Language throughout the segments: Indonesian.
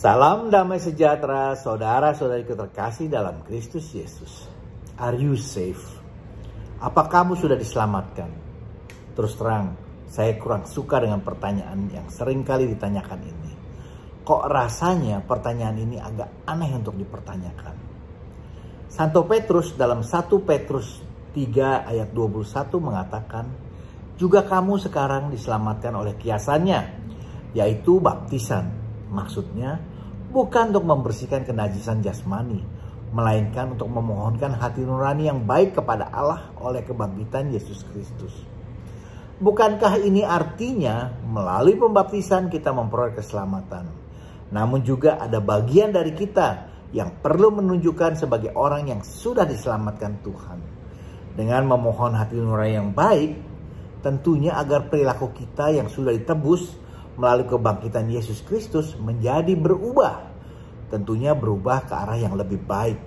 Salam damai sejahtera, saudara-saudariku terkasih dalam Kristus Yesus. Are you safe? Apa kamu sudah diselamatkan? Terus terang, saya kurang suka dengan pertanyaan yang sering kali ditanyakan ini. Kok rasanya pertanyaan ini agak aneh untuk dipertanyakan? Santo Petrus dalam 1 Petrus 3 ayat 21 mengatakan, juga kamu sekarang diselamatkan oleh kiasannya, yaitu baptisan. Maksudnya, bukan untuk membersihkan kenajisan jasmani, melainkan untuk memohonkan hati nurani yang baik kepada Allah oleh kebangkitan Yesus Kristus. Bukankah ini artinya melalui pembaptisan kita memperoleh keselamatan? Namun juga ada bagian dari kita yang perlu menunjukkan sebagai orang yang sudah diselamatkan Tuhan. Dengan memohon hati nurani yang baik, tentunya agar perilaku kita yang sudah ditebus melalui kebangkitan Yesus Kristus menjadi berubah. Tentunya berubah ke arah yang lebih baik.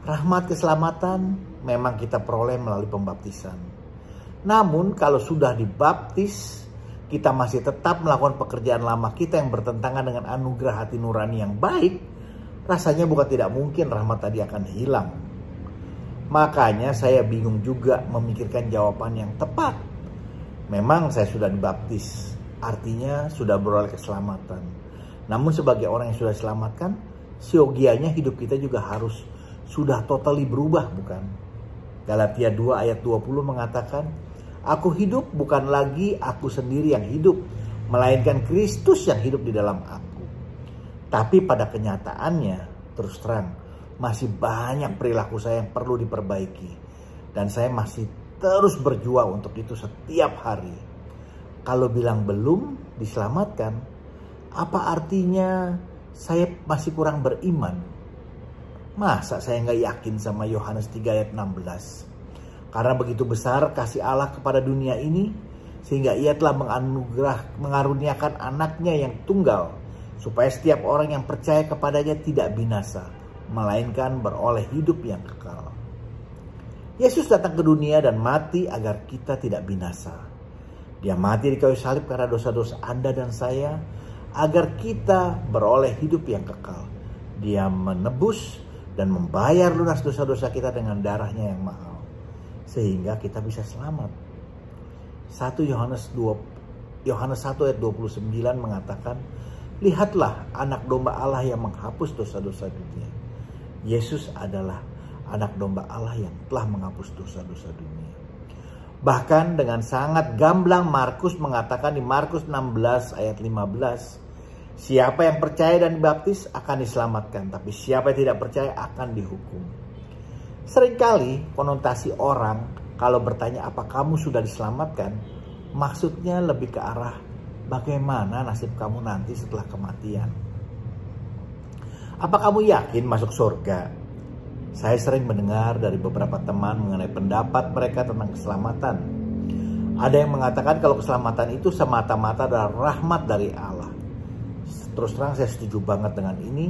Rahmat keselamatan memang kita peroleh melalui pembaptisan. Namun kalau sudah dibaptis, kita masih tetap melakukan pekerjaan lama kita yang bertentangan dengan anugerah hati nurani yang baik, rasanya bukan tidak mungkin rahmat tadi akan hilang. Makanya saya bingung juga memikirkan jawaban yang tepat. Memang saya sudah dibaptis, artinya sudah beroleh keselamatan. Namun sebagai orang yang sudah diselamatkan, siogianya hidup kita juga harus sudah totally berubah, bukan? Galatia 2 ayat 20 mengatakan, aku hidup bukan lagi aku sendiri yang hidup, melainkan Kristus yang hidup di dalam aku. Tapi pada kenyataannya, terus terang, masih banyak perilaku saya yang perlu diperbaiki. Dan saya masih terus berjuang untuk itu setiap hari. Kalau bilang belum diselamatkan, apa artinya saya masih kurang beriman? Masa saya nggak yakin sama Yohanes 3 ayat 16? Karena begitu besar kasih Allah kepada dunia ini, sehingga ia telah mengaruniakan anaknya yang tunggal, supaya setiap orang yang percaya kepadanya tidak binasa, melainkan beroleh hidup yang kekal. Yesus datang ke dunia dan mati agar kita tidak binasa. Dia mati di kayu salib karena dosa-dosa Anda dan saya, agar kita beroleh hidup yang kekal. Dia menebus dan membayar lunas dosa-dosa kita dengan darahnya yang mahal, sehingga kita bisa selamat. 1 Yohanes 1 ayat 29 mengatakan, lihatlah anak domba Allah yang menghapus dosa-dosa dunia. Yesus adalah anak domba Allah yang telah menghapus dosa-dosa dunia. Bahkan dengan sangat gamblang Markus mengatakan di Markus 16 ayat 15, siapa yang percaya dan dibaptis akan diselamatkan, tapi siapa yang tidak percaya akan dihukum. Seringkali konotasi orang kalau bertanya apa kamu sudah diselamatkan, maksudnya lebih ke arah bagaimana nasib kamu nanti setelah kematian. Apa kamu yakin masuk surga? Saya sering mendengar dari beberapa teman mengenai pendapat mereka tentang keselamatan. Ada yang mengatakan kalau keselamatan itu semata-mata adalah rahmat dari Allah. Terus terang saya setuju banget dengan ini,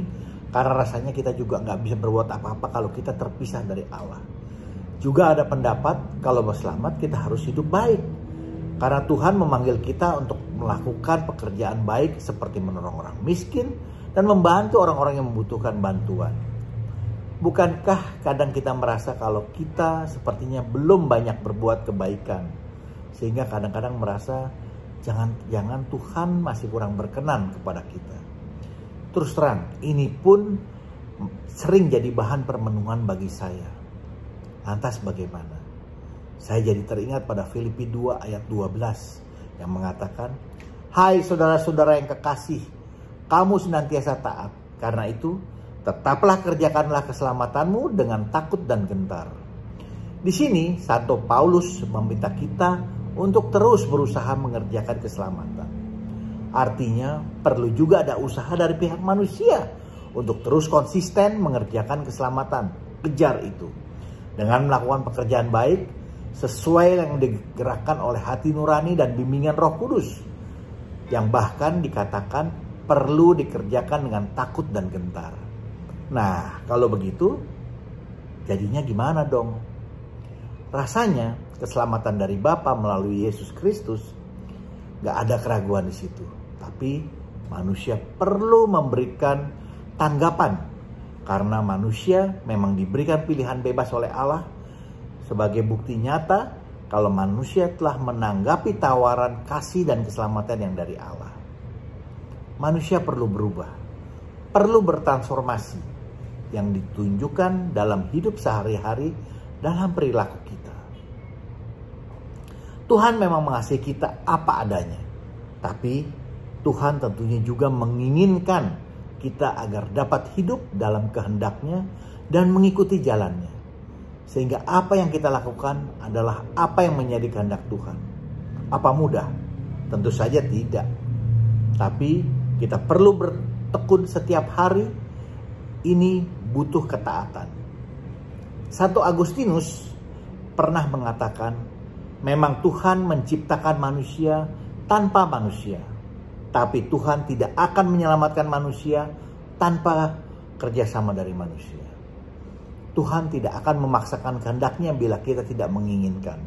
karena rasanya kita juga nggak bisa berbuat apa-apa kalau kita terpisah dari Allah. Juga ada pendapat kalau mau selamat kita harus hidup baik, karena Tuhan memanggil kita untuk melakukan pekerjaan baik seperti menolong orang miskin dan membantu orang-orang yang membutuhkan bantuan. Bukankah kadang kita merasa kalau kita sepertinya belum banyak berbuat kebaikan, sehingga kadang-kadang merasa jangan Tuhan masih kurang berkenan kepada kita. Terus terang, ini pun sering jadi bahan permenungan bagi saya. Lantas bagaimana? Saya jadi teringat pada Filipi 2 ayat 12 yang mengatakan, hai saudara-saudara yang kekasih, kamu senantiasa taat. Karena itu, tetaplah kerjakanlah keselamatanmu dengan takut dan gentar. Di sini, Santo Paulus meminta kita untuk terus berusaha mengerjakan keselamatan. Artinya, perlu juga ada usaha dari pihak manusia untuk terus konsisten mengerjakan keselamatan. Kejar itu. Dengan melakukan pekerjaan baik, sesuai yang digerakkan oleh hati nurani dan bimbingan Roh Kudus. Yang bahkan dikatakan perlu dikerjakan dengan takut dan gentar. Nah, kalau begitu, jadinya gimana dong? Rasanya keselamatan dari Bapa melalui Yesus Kristus, gak ada keraguan di situ. Tapi manusia perlu memberikan tanggapan karena manusia memang diberikan pilihan bebas oleh Allah. Sebagai bukti nyata kalau manusia telah menanggapi tawaran kasih dan keselamatan yang dari Allah. Manusia perlu berubah, perlu bertransformasi yang ditunjukkan dalam hidup sehari-hari, dalam perilaku kita. Tuhan memang mengasihi kita apa adanya, tapi Tuhan tentunya juga menginginkan kita agar dapat hidup dalam kehendak-Nya dan mengikuti jalan-Nya. Sehingga apa yang kita lakukan adalah apa yang menjadi kehendak Tuhan. Apa mudah? Tentu saja tidak. Tapi kita perlu bertekun setiap hari. Ini butuh ketaatan. Santo Agustinus pernah mengatakan, memang Tuhan menciptakan manusia tanpa manusia. Tapi Tuhan tidak akan menyelamatkan manusia tanpa kerjasama dari manusia. Tuhan tidak akan memaksakan kehendak-Nya bila kita tidak menginginkan.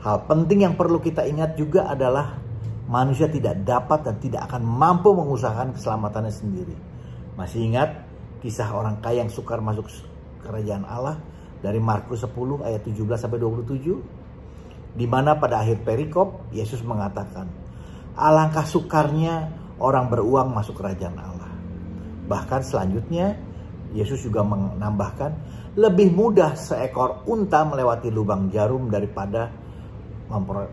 Hal penting yang perlu kita ingat juga adalah manusia tidak dapat dan tidak akan mampu mengusahakan keselamatannya sendiri. Masih ingat kisah orang kaya yang sukar masuk kerajaan Allah dari Markus 10 ayat 17-27? Di mana pada akhir perikop Yesus mengatakan, alangkah sukarnya orang beruang masuk kerajaan Allah. Bahkan selanjutnya Yesus juga menambahkan, lebih mudah seekor unta melewati lubang jarum daripada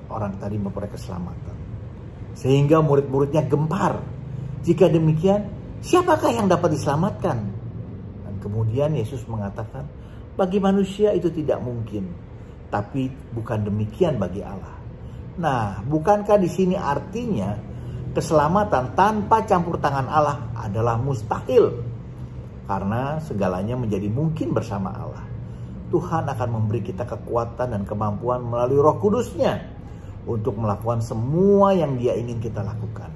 orang tadi memperoleh keselamatan. Sehingga murid-muridnya gempar. Jika demikian, siapakah yang dapat diselamatkan? Dan kemudian Yesus mengatakan, bagi manusia itu tidak mungkin, tapi bukan demikian bagi Allah. Nah, bukankah di sini artinya keselamatan tanpa campur tangan Allah adalah mustahil? Karena segalanya menjadi mungkin bersama Allah. Tuhan akan memberi kita kekuatan dan kemampuan melalui Roh Kudus-Nya untuk melakukan semua yang Dia ingin kita lakukan.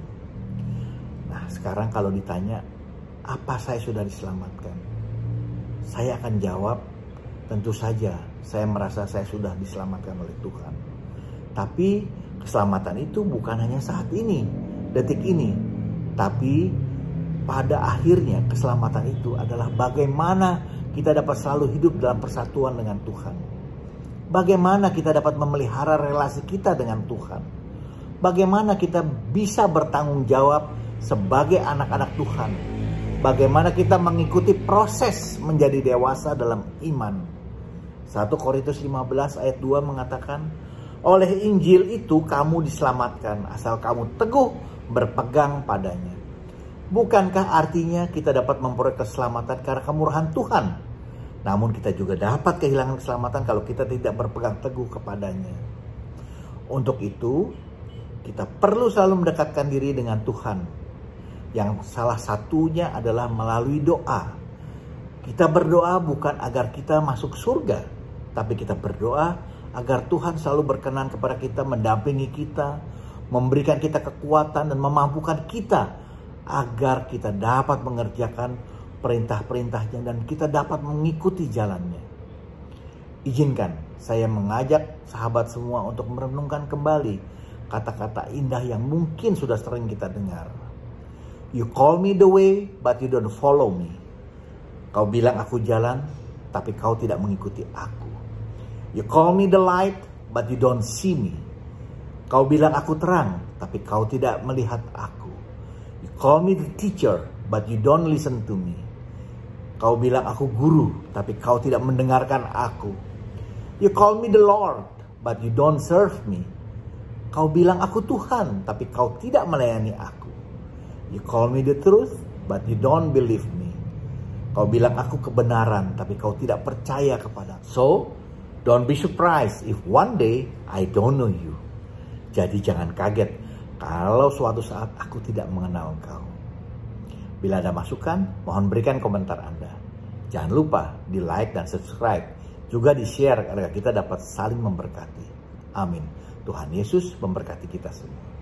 Nah, sekarang kalau ditanya, apa saya sudah diselamatkan? Saya akan jawab, tentu saja saya merasa saya sudah diselamatkan oleh Tuhan. Tapi keselamatan itu bukan hanya saat ini, detik ini, tapi pada akhirnya keselamatan itu adalah bagaimana kita dapat selalu hidup dalam persatuan dengan Tuhan. Bagaimana kita dapat memelihara relasi kita dengan Tuhan. Bagaimana kita bisa bertanggung jawab sebagai anak-anak Tuhan. Bagaimana kita mengikuti proses menjadi dewasa dalam iman. 1 Korintus 15 ayat 2 mengatakan, oleh Injil itu kamu diselamatkan asal kamu teguh berpegang padanya. Bukankah artinya kita dapat memperoleh keselamatan karena kemurahan Tuhan? Namun kita juga dapat kehilangan keselamatan kalau kita tidak berpegang teguh kepadanya. Untuk itu, kita perlu selalu mendekatkan diri dengan Tuhan. Yang salah satunya adalah melalui doa. Kita berdoa bukan agar kita masuk surga, tapi kita berdoa agar Tuhan selalu berkenan kepada kita, mendampingi kita, memberikan kita kekuatan dan memampukan kita agar kita dapat mengerjakan perintah-perintahnya dan kita dapat mengikuti jalannya. Izinkan saya mengajak sahabat semua untuk merenungkan kembali kata-kata indah yang mungkin sudah sering kita dengar. You call me the way, but you don't follow me. Kau bilang aku jalan, tapi kau tidak mengikuti aku. You call me the light, but you don't see me. Kau bilang aku terang, tapi kau tidak melihat aku. You call me the teacher, but you don't listen to me. Kau bilang aku guru, tapi kau tidak mendengarkan aku. You call me the Lord, but you don't serve me. Kau bilang aku Tuhan, tapi kau tidak melayani aku. You call me the truth, but you don't believe me. Kau bilang aku kebenaran, tapi kau tidak percaya kepada. So, don't be surprised if one day I don't know you. Jadi jangan kaget kalau suatu saat aku tidak mengenal engkau. Bila ada masukan, mohon berikan komentar Anda. Jangan lupa di like dan subscribe. Juga di share agar kita dapat saling memberkati. Amin. Tuhan Yesus memberkati kita semua.